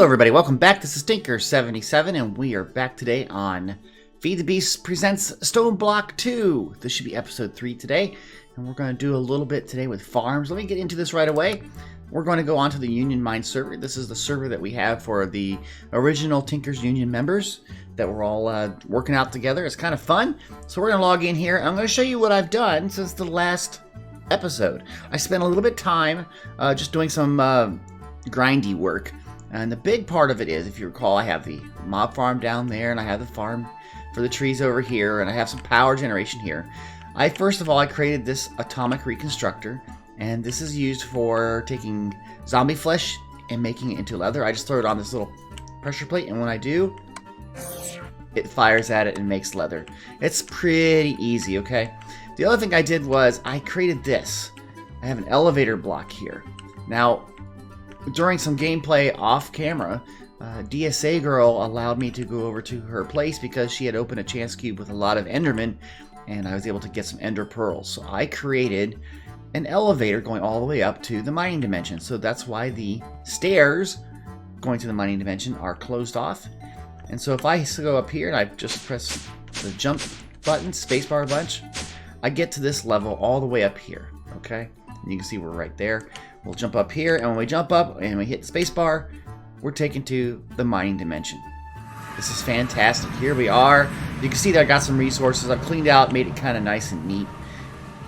Hello everybody, welcome back. This is Stinker77 and we are back today on Feed the Beast presents Stoneblock 2. This should be episode 3 today, and we're going to do a little bit today with farms. Let me get into this right away. We're going to go onto the Union Mine server. This is the server that we have for the original Tinkers Union members that we're all working out together. It's kind of fun. So we're going to log in here. I'm going to show you what I've done since the last episode. I spent a little bit of time just doing some grindy work. And the big part of it is, if you recall, I have the mob farm down there, and I have the farm for the trees over here, and I have some power generation here. First of all, I created this atomic reconstructor, and this is used for taking zombie flesh and making it into leather. I just throw it on this little pressure plate, and when I do, it fires at it and makes leather. It's pretty easy, okay? The other thing I did was I created this. I have an elevator block here. Now, during some gameplay off camera, DSA girl allowed me to go over to her place because she had opened a chance cube with a lot of endermen, and I was able to get some ender pearls. So I created an elevator going all the way up to the mining dimension. So that's why the stairs going to the mining dimension are closed off. And so if I go up here and I just press the jump button, spacebar a bunch, I get to this level all the way up here, okay? And you can see we're right there. We'll jump up here, and when we jump up and we hit the spacebar, we're taken to the mining dimension. This is fantastic. Here we are. You can see that I got some resources. I've cleaned out, made it kind of nice and neat.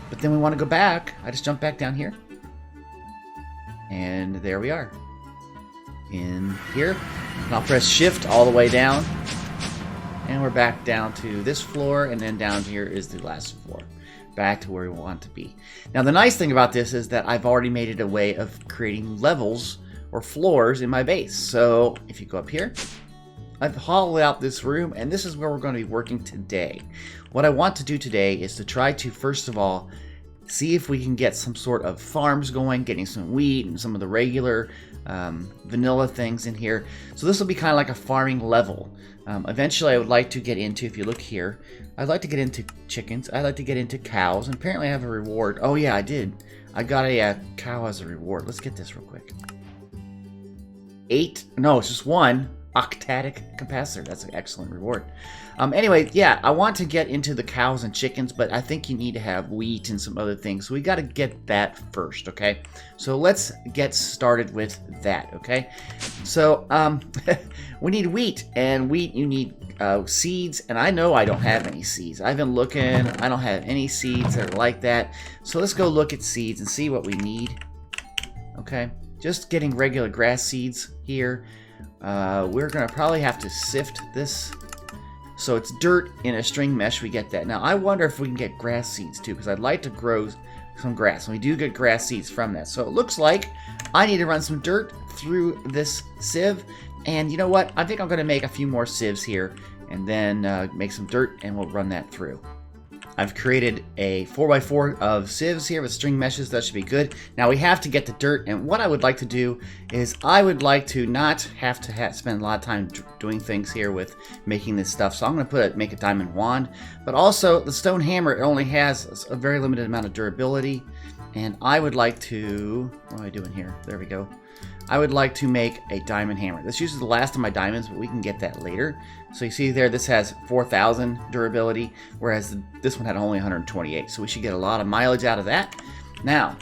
But then we want to go back. I just jump back down here. And there we are. In here. And I'll press shift all the way down. And we're back down to this floor, and then down here is the last floor. Back to where we want to be. Now the nice thing about this is that I've already made it a way of creating levels or floors in my base. So if you go up here, I've hollowed out this room, and this is where we're going to be working today. What I want to do today is to try to, first of all, see if we can get some sort of farms going, getting some wheat and some of the regular vanilla things in here. So this will be kind of like a farming level. Eventually I would like to get into, if you look here, I'd like to get into chickens, I'd like to get into cows, and apparently I have a reward. Oh yeah, I did. I got a cow as a reward. Let's get this real quick. 8, no, it's just 1 octatic capacitor. That's an excellent reward. Anyway, yeah, I want to get into the cows and chickens, but I think you need to have wheat and some other things. So we got to get that first, okay? So let's get started with that, okay? So we need wheat, and wheat you need seeds, and I know I don't have any seeds. I've been looking. I don't have any seeds that are like that. So let's go look at seeds and see what we need, okay? Just getting regular grass seeds here. We're going to probably have to sift this. So it's dirt in a string mesh. We get that. Now, I wonder if we can get grass seeds too, because I'd like to grow some grass. And we do get grass seeds from that. So it looks like I need to run some dirt through this sieve. And you know what? I think I'm going to make a few more sieves here and then make some dirt, and we'll run that through. I've created a 4x4 of sieves here with string meshes. That should be good. Now we have to get the dirt, and what I would like to do is I would like to not have to spend a lot of time doing things here with making this stuff. So I'm going to make a diamond wand, but also the stone hammer, it only has a very limited amount of durability, and I would like to, what am I doing here? There we go. I would like to make a diamond hammer. This uses the last of my diamonds, but we can get that later. So you see there, this has 4,000 durability, whereas this one had only 128. So we should get a lot of mileage out of that. Now,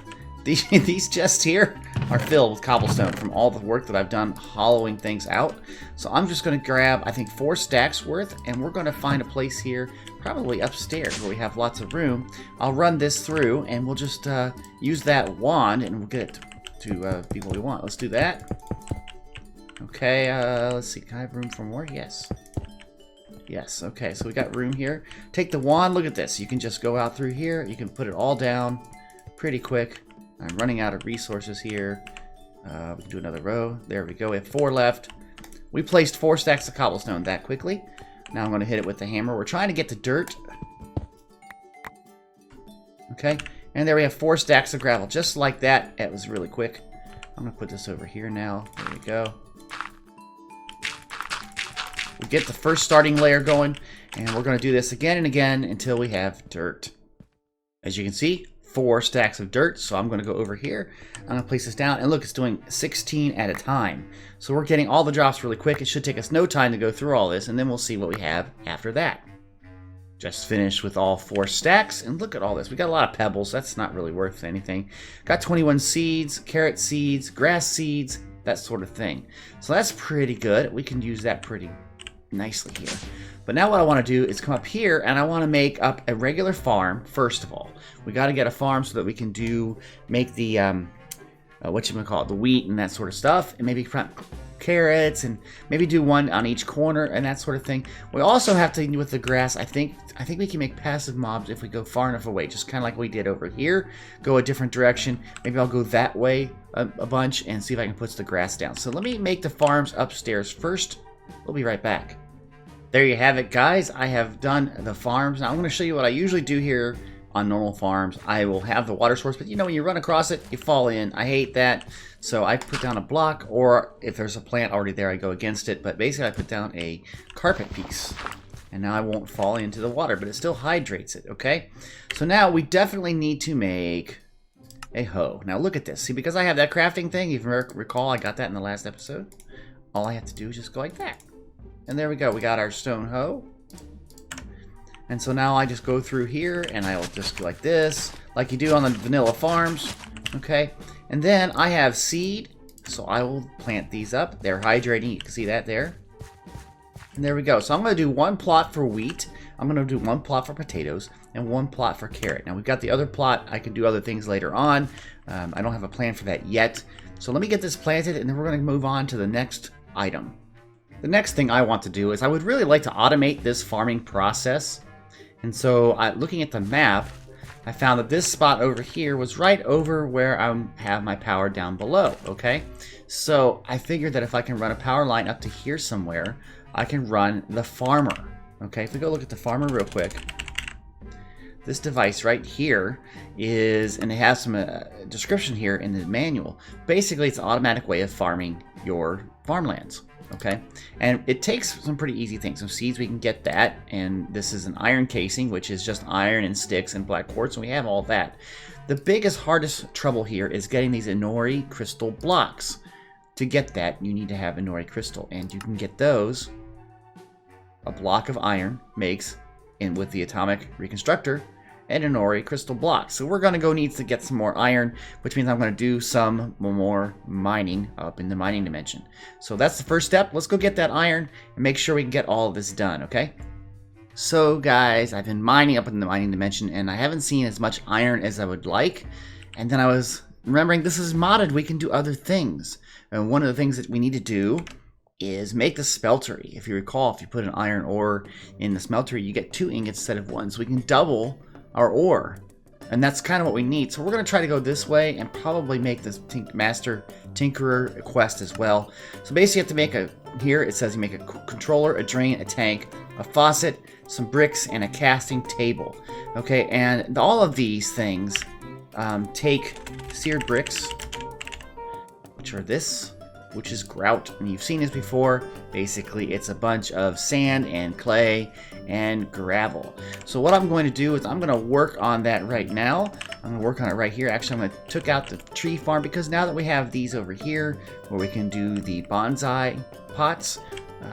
these chests here are filled with cobblestone from all the work that I've done hollowing things out. So I'm just going to grab, I think, 4 stacks worth, and we're going to find a place here, probably upstairs, where we have lots of room. I'll run this through, and we'll just use that wand, and we'll get it to be what we want. Let's do that. Okay, let's see. Can I have room for more? Yes. Yes, okay, so we got room here. Take the wand, look at this. You can just go out through here. You can put it all down pretty quick. I'm running out of resources here. We can do another row. There we go. We have 4 left. We placed 4 stacks of cobblestone that quickly. Now I'm going to hit it with the hammer. We're trying to get the dirt. Okay. And there we have 4 stacks of gravel, just like that. It was really quick. I'm going to put this over here now. There we go. We'll get the first starting layer going, and we're going to do this again and again until we have dirt. As you can see, 4 stacks of dirt, so I'm going to go over here. I'm going to place this down, and look, it's doing 16 at a time. So we're getting all the drops really quick. It should take us no time to go through all this, and then we'll see what we have after that. Just finished with all 4 stacks, and look at all this. We got a lot of pebbles. That's not really worth anything. Got 21 seeds, carrot seeds, grass seeds, that sort of thing. So that's pretty good. We can use that pretty nicely here. But now what I want to do is come up here, and I want to make up a regular farm first of all. We got to get a farm so that we can make the the wheat and that sort of stuff, and maybe plant carrots, and maybe do one on each corner and that sort of thing. We also have to, with the grass, I think we can make passive mobs if we go far enough away, just kind of like we did over here. Go a different direction. Maybe I'll go that way a bunch and see if I can put the grass down. So let me make the farms upstairs first. We'll be right back. There you have it, guys. I have done the farms. Now I'm going to show you what I usually do here on normal farms. I will have the water source, but you know, when you run across it, you fall in. I hate that. So I put down a block, or if there's a plant already there, I go against it. But basically, I put down a carpet piece. And now I won't fall into the water, but it still hydrates it, okay? So now we definitely need to make a hoe. Now look at this. See, because I have that crafting thing, if you recall, I got that in the last episode. All I have to do is just go like that. And there we go. We got our stone hoe. And so now I just go through here, and I'll just go like this, like you do on the vanilla farms, okay? And then I have seed, so I will plant these up. They're hydrating. You can see that there. And there we go. So I'm going to do 1 plot for wheat. I'm going to do 1 plot for potatoes and 1 plot for carrot. Now we've got the other plot. I can do other things later on. I don't have a plan for that yet. So let me get this planted, and then we're going to move on to the next item. The next thing I want to do is I would really like to automate this farming process. And so looking at the map, I found that this spot over here was right over where I have my power down below, okay? So I figured that if I can run a power line up to here somewhere, I can run the farmer, okay? If we go look at the farmer real quick, this device right here is, and it has some description here in the manual. Basically, it's an automatic way of farming your farmlands. Okay, and it takes some pretty easy things. Some seeds, we can get that, and this is an iron casing, which is just iron and sticks and black quartz, and we have all that. The biggest, hardest trouble here is getting these Inori crystal blocks. To get that, you need to have Inori crystal, and you can get those. A block of iron makes, and with the atomic reconstructor, an Inori crystal block. So we're going to go need to get some more iron, which means I'm going to do some more mining up in the mining dimension. So that's the first step. Let's go get that iron and make sure we can get all of this done, okay? So guys, I've been mining up in the mining dimension, and I haven't seen as much iron as I would like. And then I was remembering this is modded. We can do other things. And one of the things that we need to do is make the smeltery. If you recall, if you put an iron ore in the smeltery, you get 2 ingots instead of 1. So we can double our ore, and that's kind of what we need. So we're going to try to go this way and probably make this Master Tinkerer quest as well. So basically you have to make here it says you make a controller, a drain, a tank, a faucet, some bricks, and a casting table. Okay, and all of these things take seared bricks, which are this, which is grout, and you've seen this before. Basically, it's a bunch of sand and clay and gravel. So what I'm going to do is I'm going to work on that right now. I'm going to work on it right here. Actually, I'm going to took out the tree farm, because now that we have these over here where we can do the bonsai pots,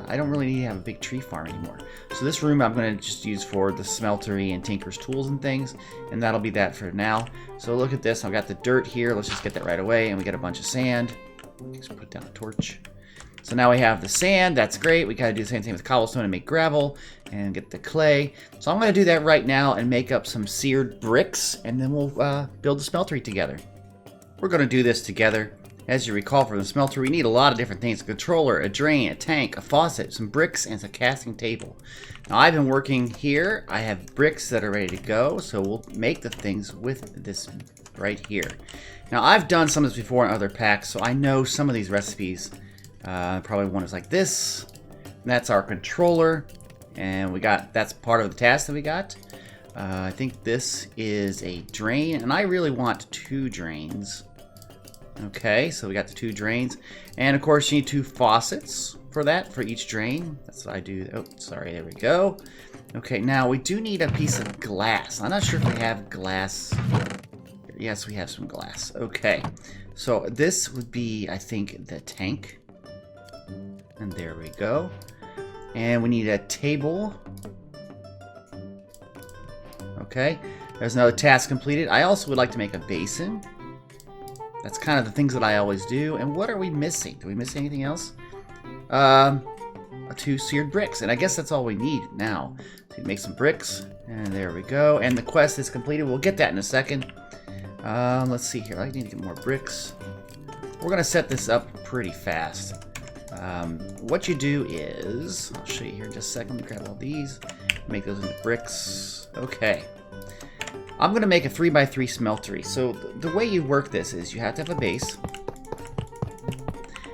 I don't really need to have a big tree farm anymore. So this room I'm going to just use for the smeltery and tinker's tools and things, and that'll be that for now. So look at this. I've got the dirt here. Let's just get that right away, and we got a bunch of sand. Just put down a torch. So now we have the sand. That's great. We got to do the same thing with cobblestone and make gravel and get the clay. So I'm going to do that right now and make up some seared bricks, and then we'll build the smeltery together. We're going to do this together. As you recall from the smelter, we need a lot of different things. A controller, a drain, a tank, a faucet, some bricks, and a casting table. Now I've been working here. I have bricks that are ready to go, so we'll make the things with this right here. Now I've done some of this before in other packs, so I know some of these recipes. Probably one is like this. And that's our controller, and that's part of the task that we got. I think this is a drain, and I really want 2 drains. Okay, so we got the 2 drains, and of course you need 2 faucets for that, for each drain. That's what I do. Oh, sorry, there we go. Okay, now we do need a piece of glass. I'm not sure if we have glass Yes, we have some glass. Okay. So this would be, I think, the tank. And there we go. And we need a table. Okay. There's another task completed. I also would like to make a basin. That's kind of the things that I always do. And what are we missing? Do we miss anything else? 2 seared bricks. And I guess that's all we need now. So make some bricks. And there we go. And the quest is completed. We'll get that in a second. Let's see here. I need to get more bricks. We're going to set this up pretty fast. What you do is... I'll show you here in just a second. Let me grab all these. Make those into bricks. Okay. I'm going to make a 3x3 smeltery. So the way you work this is you have to have a base.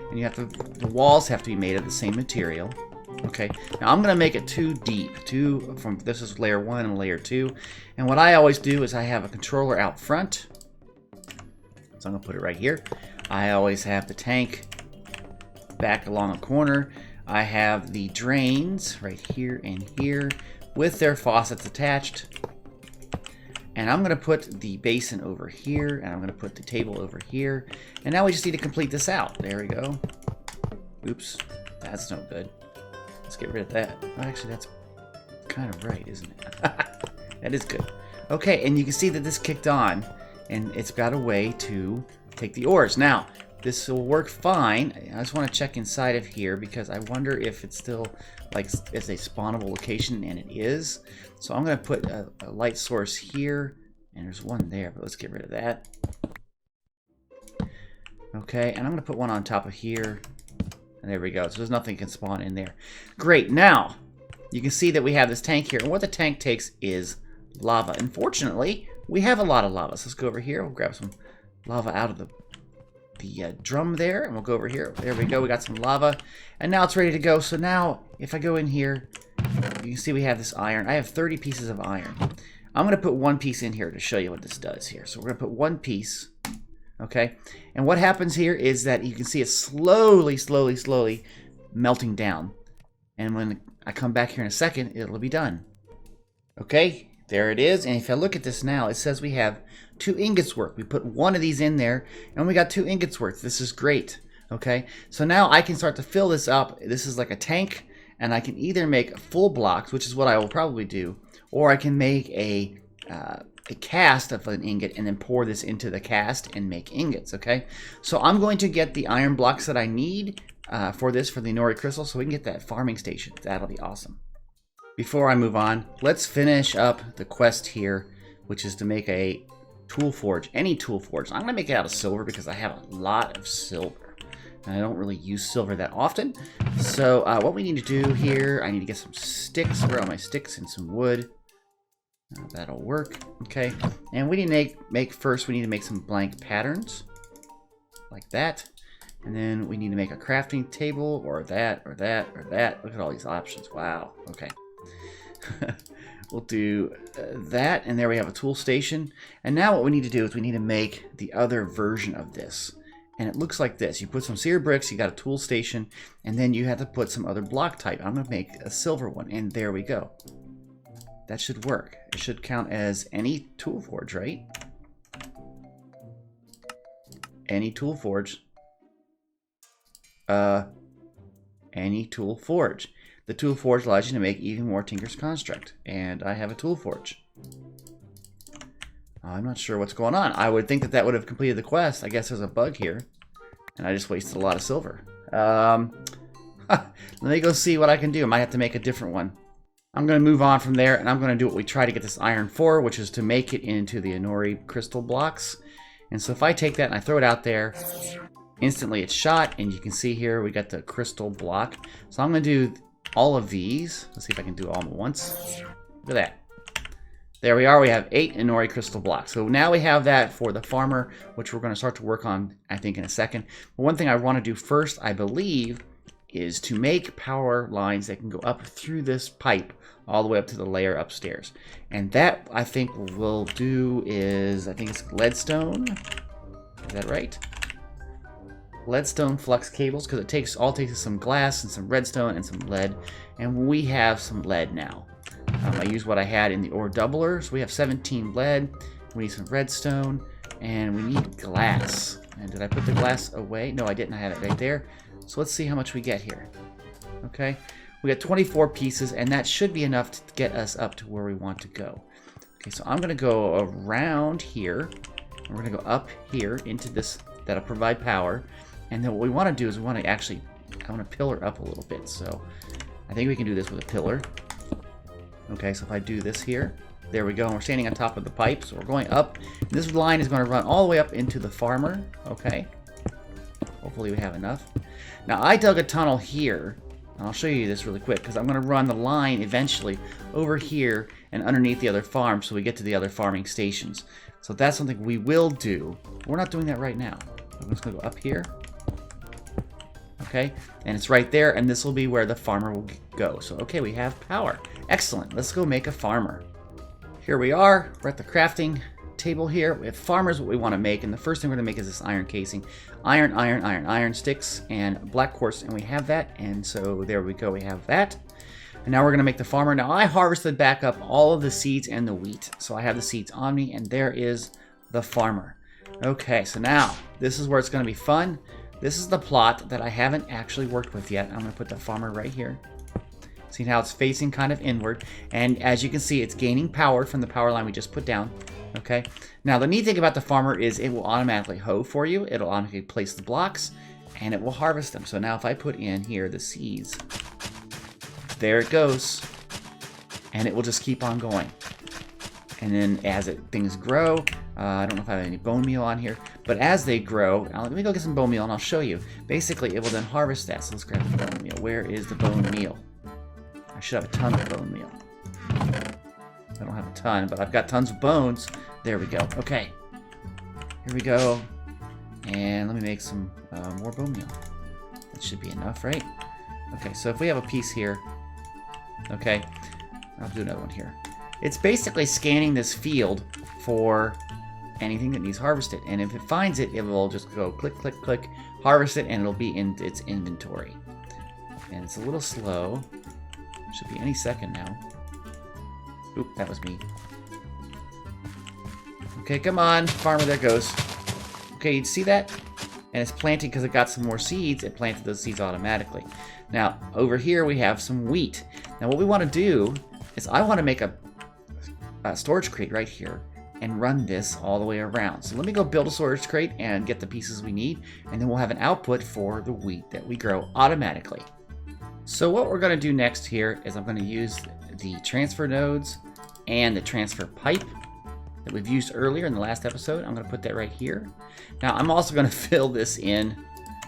And you have to... The walls have to be made of the same material. Okay, now I'm going to make it 2 deep. This is layer 1 and layer 2. And what I always do is I have a controller out front. So I'm going to put it right here. I always have the tank back along a corner. I have the drains right here and here with their faucets attached. And I'm going to put the basin over here. And I'm going to put the table over here. And now we just need to complete this out. There we go. Oops, that's no good. Let's get rid of that. Well, actually, that's kind of right, isn't it? That is good. Okay, and you can see that this kicked on, and it's got a way to take the ores. Now, this will work fine. I just want to check inside of here because I wonder if it's still like it's a spawnable location, and it is. So I'm going to put a light source here, and there's one there, but let's get rid of that. Okay, and I'm going to put one on top of here. And there we go. So there's nothing can spawn in there. Great. Now, you can see that we have this tank here. And what the tank takes is lava. Unfortunately, we have a lot of lava. So let's go over here. We'll grab some lava out of the drum there. And we'll go over here. There we go. We got some lava. And now it's ready to go. So now, if I go in here, you can see we have this iron. I have 30 pieces of iron. I'm going to put 1 piece in here to show you what this does here. So we're going to put 1 piece. Okay, and what happens here is that you can see it slowly melting down. And when I come back here in a second, it'll be done. Okay, there it is. And if I look at this now, it says we have 2 ingots worth. We put 1 of these in there, and we got 2 ingots worth. This is great. Okay, so now I can start to fill this up. This is like a tank, and I can either make full blocks, which is what I will probably do, or I can make a cast of an ingot and then pour this into the cast and make ingots, okay? So I'm going to get the iron blocks that I need for the Inori crystal so we can get that farming station. That'll be awesome. Before I move on, let's finish up the quest here, which is to make a tool forge, any tool forge. I'm going to make it out of silver because I have a lot of silver. And I don't really use silver that often. So what we need to do here, I need to get some sticks. Where are my sticks? And some wood. That'll work. Okay, and we need to make first. We need to make some blank patterns, like that, and then we need to make a crafting table, or that, or that, or that. Look at all these options. Wow. Okay, we'll do that, and there we have a tool station. And now what we need to do is we need to make the other version of this, and it looks like this. You put some seared bricks, you got a tool station, and then you have to put some other block type. I'm going to make a silver one, and there we go. That should work. It should count as any tool forge, right? Any tool forge. Any tool forge. The tool forge allows you to make even more Tinker's Construct. And I have a tool forge. I'm not sure what's going on. I would think that that would have completed the quest. I guess there's a bug here. And I just wasted a lot of silver. Let me go see what I can do. I might have to make a different one. I'm going to move on from there, and I'm going to do what we try to get this iron for, which is to make it into the Inori crystal blocks. And so if I take that and I throw it out there, instantly it's shot, and you can see here we got the crystal block. So I'm going to do all of these. Let's see if I can do it all at once. Look at that. There we are. We have 8 Inori crystal blocks. So now we have that for the farmer, which we're going to start to work on, I think, in a second. But one thing I want to do first, I believe, is to make power lines that can go up through this pipe all the way up to the layer upstairs. And that, I think, we'll do is, I think it's leadstone. Is that right? Leadstone flux cables, because it takes some glass and some redstone and some lead. And we have some lead now. I use what I had in the ore doubler. So we have 17 lead. We need some redstone. And we need glass. And did I put the glass away? No, I didn't. I had it right there. So let's see how much we get here. Okay. We got 24 pieces, and that should be enough to get us up to where we want to go. Okay, so I'm going to go around here. And we're going to go up here into this. That'll provide power. And then what we want to do is we want to actually, I want to pillar up a little bit. So I think we can do this with a pillar. Okay, so if I do this here, there we go. And we're standing on top of the pipe. So we're going up. And this line is going to run all the way up into the farmer. Okay. Hopefully we have enough. Now I dug a tunnel here. And I'll show you this really quick because I'm going to run the line eventually over here and underneath the other farm so we get to the other farming stations. So that's something we will do. We're not doing that right now. I'm just going to go up here. Okay, and it's right there, and this will be where the farmer will go. So, okay, we have power. Excellent. Let's go make a farmer. Here we are. We're at the crafting table here. We have farmers, what we want to make, and the first thing we're going to make is this iron casing. Iron sticks, and black quartz, and we have that, and so there we go. We have that. And now we're going to make the farmer. Now, I harvested back up all of the seeds and the wheat, so I have the seeds on me, and there is the farmer. Okay, so now, this is where it's going to be fun. This is the plot that I haven't actually worked with yet. I'm going to put the farmer right here. See how it's facing kind of inward. And as you can see, it's gaining power from the power line we just put down. Okay. Now, the neat thing about the farmer is it will automatically hoe for you. It'll automatically place the blocks, and it will harvest them. So now if I put in here the seeds, there it goes. And it will just keep on going. And then as things grow, I don't know if I have any bone meal on here, but as they grow, let me go get some bone meal and I'll show you. Basically, it will then harvest that. So let's grab the bone meal. Where is the bone meal? I should have a ton of bone meal. I don't have a ton, but I've got tons of bones. There we go. Okay. Here we go. And let me make some more bone meal. That should be enough, right? Okay, so if we have a piece here, okay, I'll do another one here. It's basically scanning this field for anything that needs harvested. And if it finds it, it will just go click, click, click, harvest it, and it'll be in its inventory. And it's a little slow. Should be any second now. Oop, that was me. Okay, come on, farmer, there it goes. Okay, you see that? And it's planting because it got some more seeds. It planted those seeds automatically. Now, over here we have some wheat. Now, what we want to do is I want to make a storage crate right here and run this all the way around. So let me go build a storage crate and get the pieces we need, and then we'll have an output for the wheat that we grow automatically. So what we're going to do next here is I'm going to use the transfer nodes and the transfer pipe that we've used earlier in the last episode. I'm going to put that right here. Now I'm also going to fill this in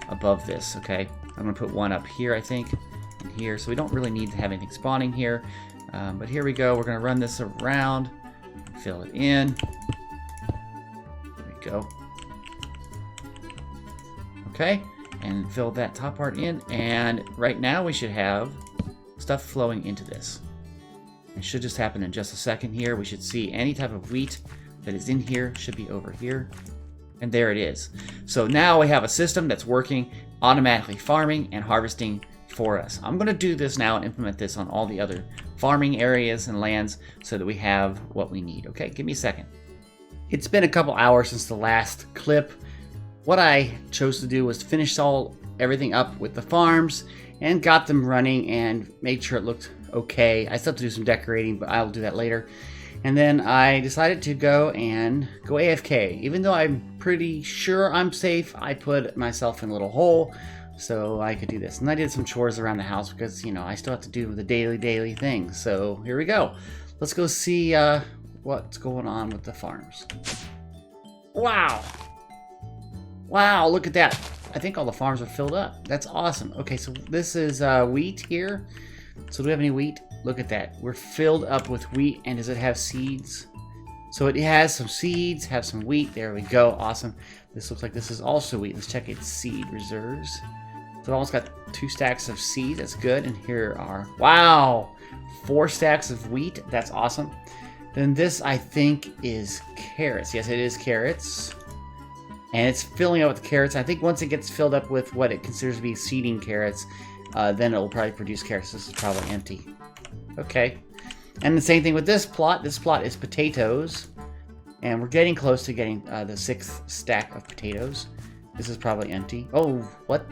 above this, okay? I'm going to put one up here, I think, and here. So we don't really need to have anything spawning here. But here we go. We're going to run this around, fill it in. There we go. Okay, and fill that top part in. And right now we should have stuff flowing into this. It should just happen in just a second here. We should see any type of wheat that is in here should be over here. And there it is. So now we have a system that's working, automatically farming and harvesting for us. I'm going to do this now and implement this on all the other farming areas and lands so that we have what we need. Okay, give me a second. It's been a couple hours since the last clip. What I chose to do was finish everything up with the farms and got them running and made sure it looked okay. I still have to do some decorating, but I'll do that later. And then I decided to go AFK. Even though I'm pretty sure I'm safe, I put myself in a little hole so I could do this. And I did some chores around the house because, you know, I still have to do the daily things. So here we go. Let's go see what's going on with the farms. Wow. Wow, look at that. I think all the farms are filled up. That's awesome. Okay, so this is wheat here. So do we have any wheat? Look at that. We're filled up with wheat. And does it have seeds? So it has some seeds, have some wheat. There we go. Awesome. This looks like this is also wheat. Let's check its seed reserves. So it almost got 2 stacks of seed. That's good. And here are, wow, 4 stacks of wheat. That's awesome. Then this, I think, is carrots. Yes, it is carrots. And it's filling up with carrots. I think once it gets filled up with what it considers to be seeding carrots, then it will probably produce carrots. This is probably empty. Okay. And the same thing with this plot. This plot is potatoes. And we're getting close to getting the 6th stack of potatoes. This is probably empty. Oh, what?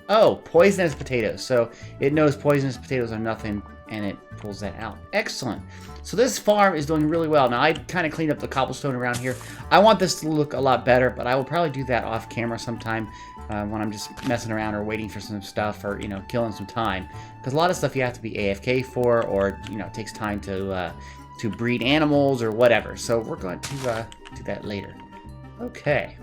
Oh, poisonous potatoes. So it knows poisonous potatoes are nothing, and it pulls that out. Excellent. So this farm is doing really well. Now, I kind of cleaned up the cobblestone around here. I want this to look a lot better, but I will probably do that off camera sometime when I'm just messing around or waiting for some stuff or, you know, killing some time. Because a lot of stuff you have to be AFK for, or, you know, it takes time to breed animals or whatever. So we're going to do that later. Okay.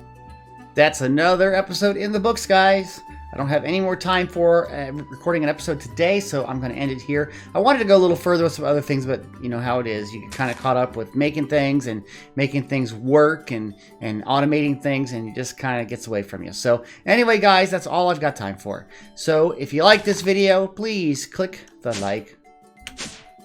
That's another episode in the books, guys. I don't have any more time for recording an episode today, so I'm going to end it here. I wanted to go a little further with some other things, but you know how it is. You get kind of caught up with making things and making things work and automating things, and it just kind of gets away from you. So anyway, guys, that's all I've got time for. So if you like this video, please click the like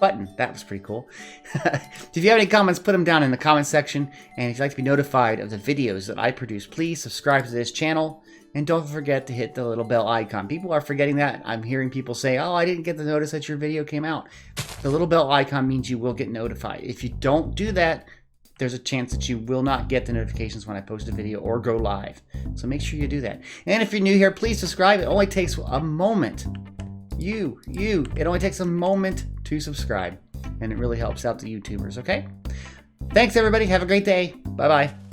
button. That was pretty cool. If you have any comments, put them down in the comment section. And if you'd like to be notified of the videos that I produce, please subscribe to this channel. And don't forget to hit the little bell icon. People are forgetting that. I'm hearing people say, oh, I didn't get the notice that your video came out. The little bell icon means you will get notified. If you don't do that, there's a chance that you will not get the notifications when I post a video or go live. So make sure you do that. And if you're new here, please subscribe. It only takes a moment. It only takes a moment to subscribe. And it really helps out the YouTubers, okay? Thanks, everybody. Have a great day. Bye-bye.